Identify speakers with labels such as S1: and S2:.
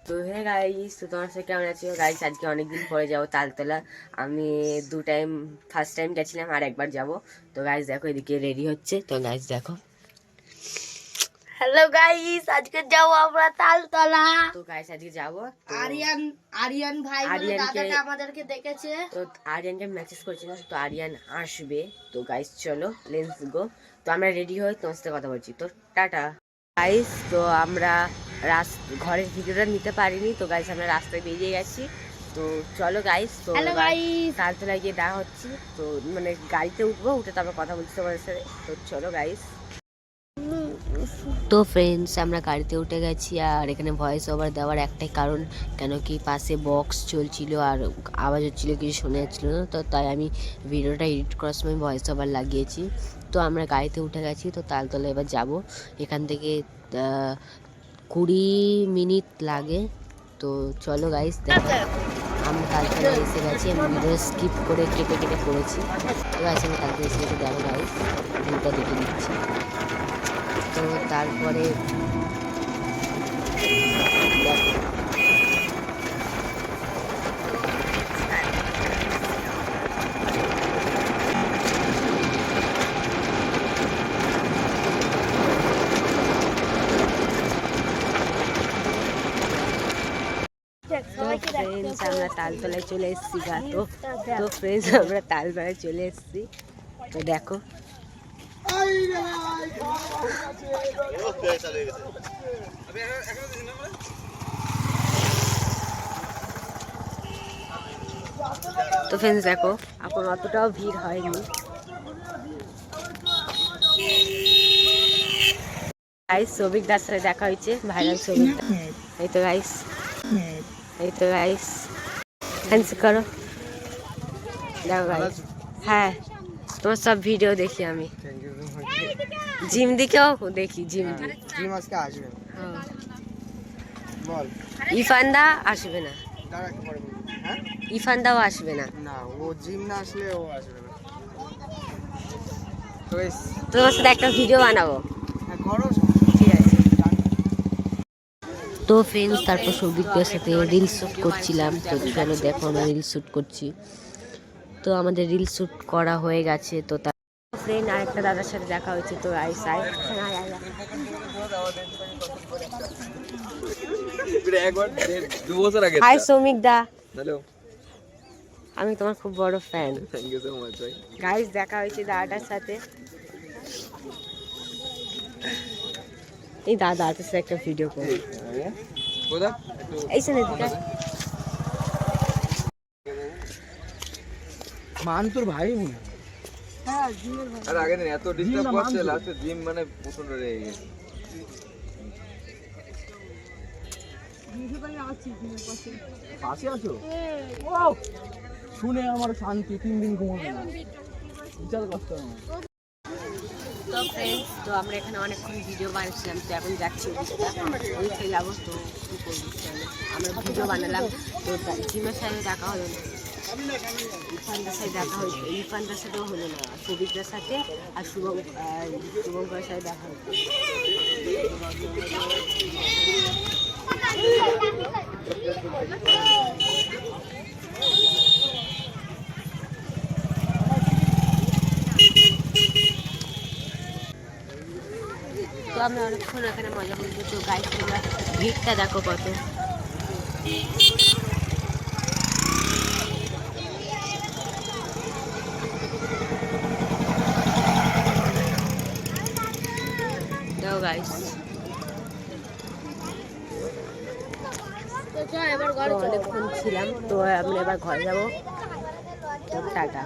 S1: তো হ্যাঁ গাইস, তো তোমার সাথে কেমন আছো গাইস? আজকে অনেকদিন পরে যাবো তালতলা। আমি ফার্স্ট টাইম গেছিলাম, আর একবার যাব। তো গাইস দেখো, এদিকে রেডি হচ্ছে। তো গাইস দেখো,
S2: হ্যালো গাইস, আজকে যাবো আমরা তালতলা।
S1: তো গাইস আজকে যাবো।
S2: আরিয়ান ভাই বলে দাদাটা আমাদেরকে দেখেছে,
S1: তো আরিয়ানকে মেসেজ করছিল, তো আরিয়ান আসবে। তো গাইস চলো, লেটস গো। তো আমরা রেডি হই, তোমার সাথে কথা বলছি। তো টাটা গাইস। তো আমরা ঘরের ভিডিওটা নিতে পারিনি। তো গাইস আমরা রাস্তায় বেরিয়ে গেছি। তো চলো গাইস, তো তালতলায় গিয়ে দেখা হচ্ছে। তো মানে গাড়িতে উঠবো, উঠে তারপর কথা বলছি তোমাদের সাথে। তো চলো গাইস। তো ফ্রেন্ডস, আমরা গাড়িতে উঠে গেছি। আর এখানে ভয়েস ওভার দেওয়ার একটাই কারণ, কেন কি পাশে বক্স চলছিল আর আওয়াজ হচ্ছিলো, কিছু শোনা যাচ্ছিল না। তো তাই আমি ভিডিওটা এডিট করার সময় ভয়েস ওভার লাগিয়েছি। তো আমরা গাড়িতে উঠে গেছি। তো তালতলা এবার যাব। এখান থেকে 20 মিনিট লাগে। তো চলো গাইস, দেখো আমরা তালতলা এসে গেছি। আমি ভিডিও স্কিপ করে কেটে কেটে করেছি। তো গাইস আমি তালতলা এসে গেছি, দেখো গাইস ভিডিওটা দেখে দিচ্ছি। তো তারপরে ফ্রেন্ডস আমরা তালতলায় চলে এসেছি। তো ফ্রেন্ডস আমরা তালতলায় চলে এসেছি। তো দেখো, তো ফ্রেন্ডস দেখো, এখন অতটাও ভিড় হয়নি। গাইস সৌভিক দার সাথে দেখা হয়েছে, ভাইরাল সৌভিক দা। এই তো গাইস, এই তো গাইস হ্যান্ডস করো, দেখো গাইস। হ্যাঁ, তোমার সব ভিডিও দেখি আমি। জিম দিকেও দেখি, জিম আজকে আসবে। বল, ইরফানদা আসবে না, ইরফানদাও আসবে না। না, ও জিম না আসলে ও আসবে না। তোমার সাথে একটা ভিডিও বানাবো, ঠিক আছে? তো ফ্রেন্ডস তারপর সৌভিকদের সাথে রিল শ্যুট করছিলাম। তো চলো দেখো, আমরা রিল শ্যুট করছি। তো আমাদের রিল শ্যুট করা হয়ে গেছে। তো তার ফ্রেন্ড আরেকটা দাদার সাথে দেখা হয়েছে। তো হাই সৌমিক দা, আমি তোমার খুব বড় fan. Thank you so much ভাই। গাইস দেখা হয়েছে দাদাটার সাথে। এই দাদার সাথে একটা ভিডিও করব। এই শুনে দিকা
S3: মান তোর ভাই মনে। হ্যাঁ, জিমের ভাই। আরে আগে দিন এত ডিস্টার্ব করছে, লাস্টে জিম মানে প্রচন্ড রেগে গেছে। পাশে আছো? ও শুনে আমার শান্তি, 3 দিন ঘুমাবে না, বিশাল কষ্ট আমার।
S1: তো ফ্রেন্ডস, তো আমরা এখানে অনেকক্ষণ ভিডিও বানাচ্ছিলাম। তো এখন যাচ্ছি ওইখানে যাবো। তো কী করবো, আমরা ভিডিও বানালাম। তো জিমের সাথে দেখা হলো না, ইরফানদার সাথে দেখা হয়েছে, ইরফানদার সাথেও হলো না, সৌভিকদার সাথে আর শুভঙ্করের সাথে দেখা হচ্ছে। তো আমরা অনেকক্ষণ এখানে মজা করছি। তো গাইস তোমরা ভিড়টা দেখো কত। দেখো গাইস, অনেকক্ষণ ছিলাম। তো আমরা এবার ঘরে যাবো। তো টাটা।